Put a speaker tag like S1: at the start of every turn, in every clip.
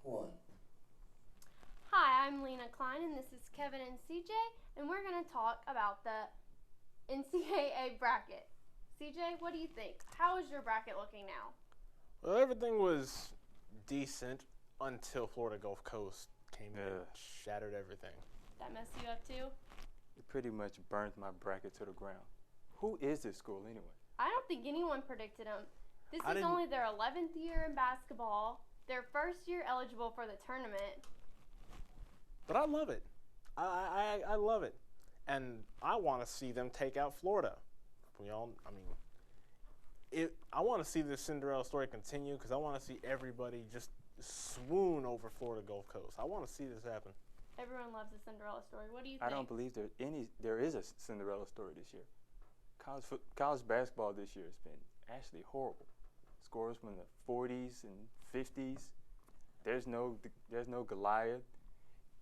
S1: One.
S2: Hi, I'm Lena Klein, and this is Kevin and CJ, and we're going to talk about the NCAA bracket. CJ, what do you think? How is your bracket looking now?
S3: Well, everything was decent until Florida Gulf Coast came in and shattered everything.
S2: That messed you up too?
S4: It pretty much burnt my bracket to the ground. Who is this school anyway?
S2: I don't think anyone predicted them. This is only their 11th year in basketball, their first year eligible for the tournament.
S3: But I love it. I love it. And I want to see them take out Florida. I want to see this Cinderella story continue because I want to see everybody just swoon over Florida Gulf Coast. I want to see this happen.
S2: Everyone loves the Cinderella story. What do you think?
S4: I don't believe there is a Cinderella story this year. College basketball this year has been actually horrible. Scores from the 40s and 50s. There's no Goliath.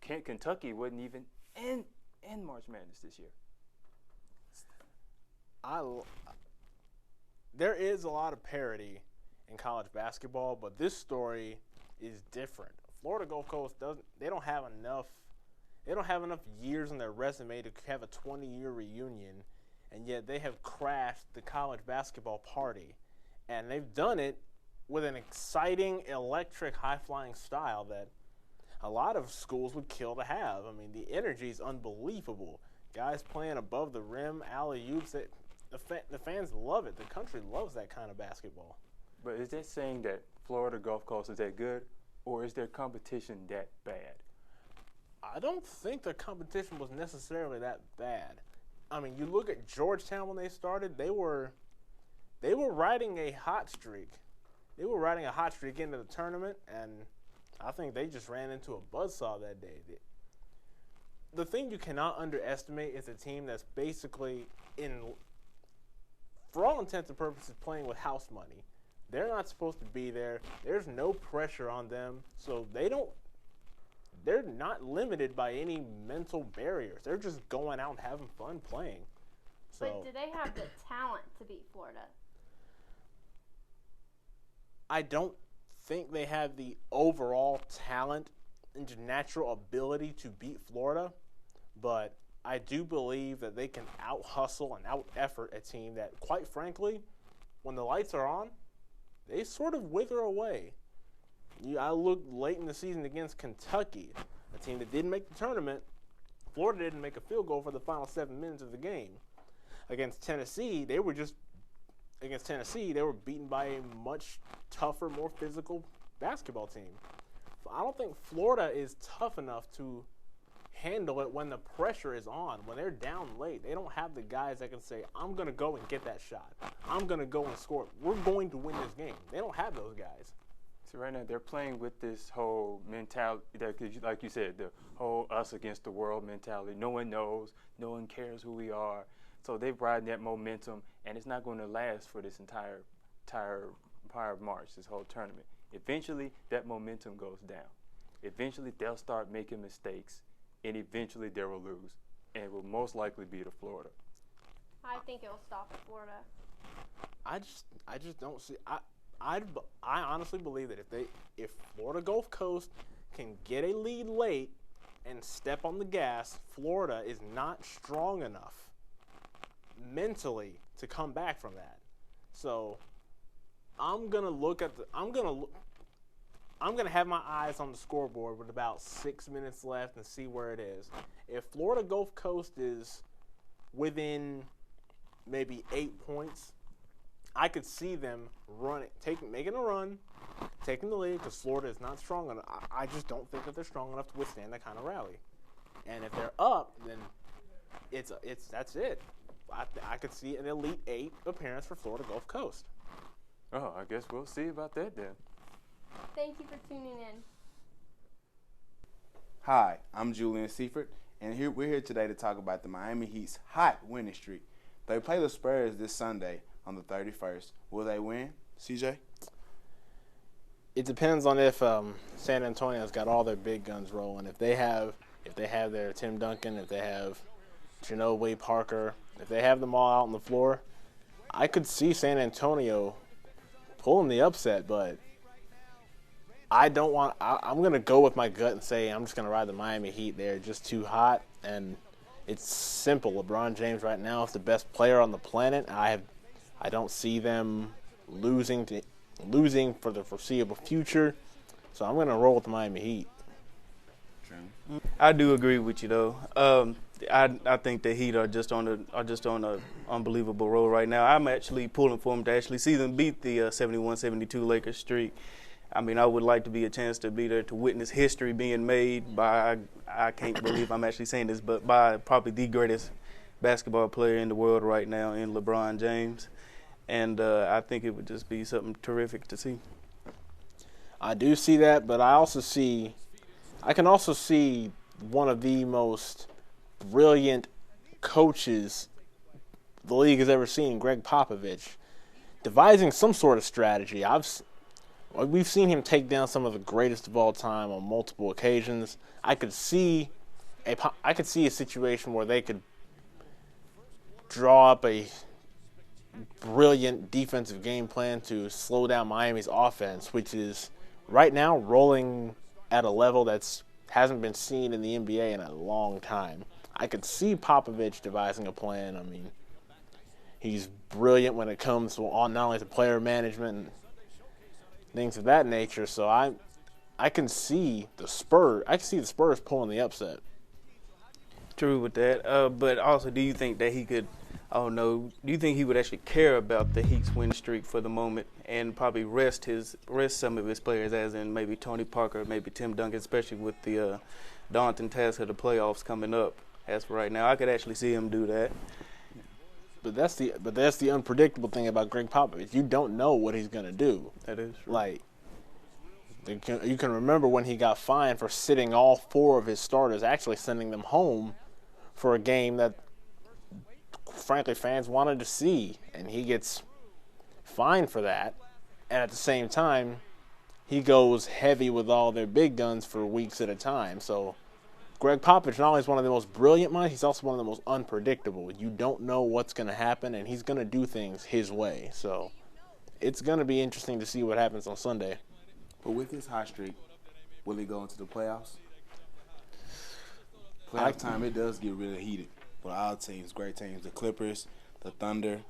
S4: Kentucky wasn't even in March Madness this year.
S3: There is a lot of parity in college basketball, but this story is different. Florida Gulf Coast don't have enough years on their resume to have a 20-year reunion, and yet they have crashed the college basketball party. And they've done it with an exciting, electric, high-flying style that a lot of schools would kill to have. I mean, the energy is unbelievable. Guys playing above the rim, alley-oops. The fans love it. The country loves that kind of basketball.
S4: But is that saying that Florida Gulf Coast is that good, or is their competition that bad?
S3: I don't think the competition was necessarily that bad. I mean, you look at Georgetown when they started, they were riding a hot streak. They were riding a hot streak into the tournament, and I think they just ran into a buzzsaw that day. The thing you cannot underestimate is a team that's basically, for all intents and purposes, playing with house money. They're not supposed to be there. There's no pressure on them, so they're not limited by any mental barriers. They're just going out and having fun playing.
S2: But do they have the talent to beat Florida?
S3: I don't think they have the overall talent and natural ability to beat Florida, but I do believe that they can out-hustle and out-effort a team that, quite frankly, when the lights are on, they sort of wither away. I looked late in the season against Kentucky, a team that didn't make the tournament. Florida didn't make a field goal for the final 7 minutes of the game. Against Tennessee, they were beaten by a much tougher, more physical basketball team. I don't think Florida is tough enough to handle it when the pressure is on. When they're down late, they don't have the guys that can say, I'm going to go and get that shot. I'm going to go and score. We're going to win this game. They don't have those guys.
S4: So right now they're playing with this whole mentality, like you said, the whole us against the world mentality. No one knows. No one cares who we are. So they're riding that momentum, and it's not going to last for this entire March, this whole tournament. Eventually, that momentum goes down. Eventually, they'll start making mistakes, and eventually they will lose, and it will most likely be to Florida.
S2: I think it will stop at Florida.
S3: I just don't see. I honestly believe that if Florida Gulf Coast can get a lead late and step on the gas, Florida is not strong enough mentally to come back from that. So I'm gonna have my eyes on the scoreboard with about 6 minutes left and see where it is. If Florida Gulf Coast is within maybe 8 points, I could see them making a run, taking the lead because Florida is not strong enough. I just don't think that they're strong enough to withstand that kind of rally. And if they're up, then that's it. I could see an Elite Eight appearance for Florida Gulf Coast.
S4: Oh, I guess we'll see about that then.
S2: Thank you for tuning in.
S5: Hi, I'm Julian Seifert, and we're here today to talk about the Miami Heat's hot winning streak. They play the Spurs this Sunday on the 31st. Will they win, CJ?
S3: It depends on if San Antonio's got all their big guns rolling. If they have their Tim Duncan, if they have Ginobili, Parker, if they have them all out on the floor, I could see San Antonio pulling the upset, but I'm going to go with my gut and say I'm just going to ride the Miami Heat. They're just too hot, and it's simple. LeBron James right now is the best player on the planet. I don't see them losing for the foreseeable future, so I'm going to roll with the Miami Heat.
S1: I do agree with you though. I think the Heat are just on a unbelievable roll right now. I'm actually pulling for them to actually see them beat the 71-72 Lakers streak. I mean, I would like to be a chance to be there to witness history being made by, I can't believe I'm actually saying this, but by probably the greatest basketball player in the world right now in LeBron James. And I think it would just be something terrific to see.
S3: I do see that, but I can also see one of the most brilliant coaches the league has ever seen, Greg Popovich, devising some sort of strategy. We've seen him take down some of the greatest of all time on multiple occasions. I could see a situation where they could draw up a brilliant defensive game plan to slow down Miami's offense, which is right now rolling at a level that hasn't been seen in the NBA in a long time. I could see Popovich devising a plan. I mean, he's brilliant when it comes to not only to player management and things of that nature. So I can see the Spurs pulling the upset.
S1: True with that. But also, do you think that he could? Do you think he would actually care about the Heat's win streak for the moment and probably rest some of his players, as in maybe Tony Parker, maybe Tim Duncan, especially with the daunting task of the playoffs coming up? As for right now, I could actually see him do that.
S3: But that's the unpredictable thing about Greg Popovich. You don't know what he's gonna do.
S1: That is true.
S3: Like, you can remember when he got fined for sitting all 4 of his starters, actually sending them home for a game that, frankly, fans wanted to see, and he gets fined for that. And at the same time, he goes heavy with all their big guns for weeks at a time. So Greg Popovich not only is one of the most brilliant minds, he's also one of the most unpredictable. You don't know what's going to happen, and he's going to do things his way. So it's going to be interesting to see what happens on Sunday.
S5: But with his hot streak, will he go into the playoffs? Playoff time, it does get really heated. For all teams, great teams, the Clippers, the Thunder,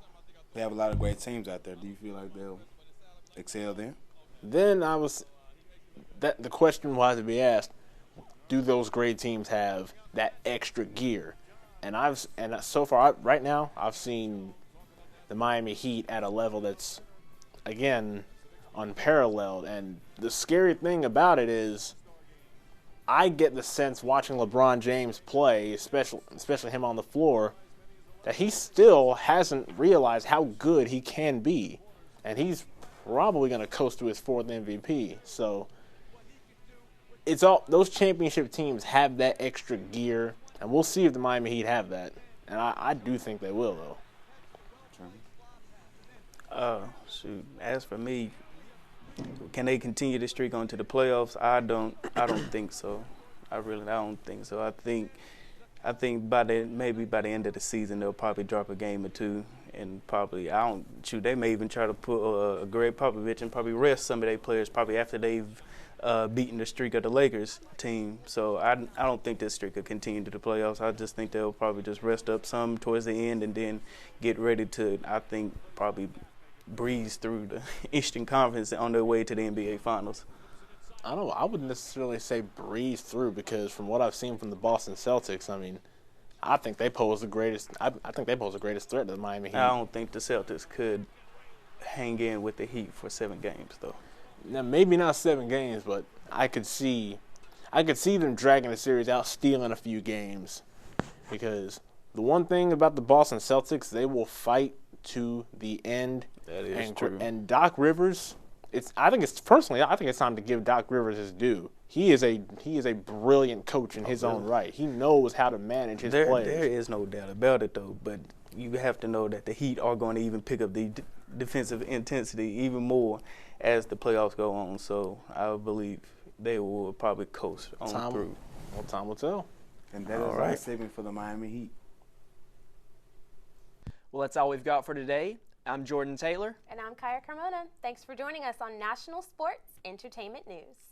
S5: they have a lot of great teams out there. Do you feel like they'll excel then?
S3: Then the question will have to be asked: do those great teams have that extra gear? And so far right now, I've seen the Miami Heat at a level that's, again, unparalleled. And the scary thing about it is, I get the sense watching LeBron James play, especially him on the floor, that he still hasn't realized how good he can be. And he's probably going to coast to his 4th MVP. So those championship teams have that extra gear, and we'll see if the Miami Heat have that. And I do think they will, though.
S1: Shoot. As for me, can they continue the streak on to the playoffs? I don't think so. I don't think so. I think maybe by the end of the season they'll probably drop a game or two, and probably they may even try to put Greg Popovich and probably rest some of their players probably after they've beaten the streak of the Lakers team. So I don't think this streak will continue to the playoffs. I just think they'll probably just rest up some towards the end and then get ready to, I think, probably breeze through the Eastern Conference on their way to the NBA Finals.
S3: I don't know. I wouldn't necessarily say breeze through, because from what I've seen from the Boston Celtics, I mean, I think they pose the greatest. I think they pose the greatest threat to the Miami Heat.
S1: I don't think the Celtics could hang in with the Heat for 7 games, though.
S3: Now, maybe not 7 games, but I could see them dragging the series out, stealing a few games, because the one thing about the Boston Celtics, they will fight to the end.
S1: That is true.
S3: And Doc Rivers, I think it's time to give Doc Rivers his due. He is a brilliant coach in his own right. He knows how to manage his players.
S1: There is no doubt about it, though. But you have to know that the Heat are going to even pick up the defensive intensity even more as the playoffs go on. So I believe they will probably coast on through.
S3: Well, time will tell.
S5: And that is our segment for the Miami Heat.
S6: Well, that's all we've got for today. I'm Jordan Taylor.
S7: And I'm Kaya Carmona. Thanks for joining us on National Sports Entertainment News.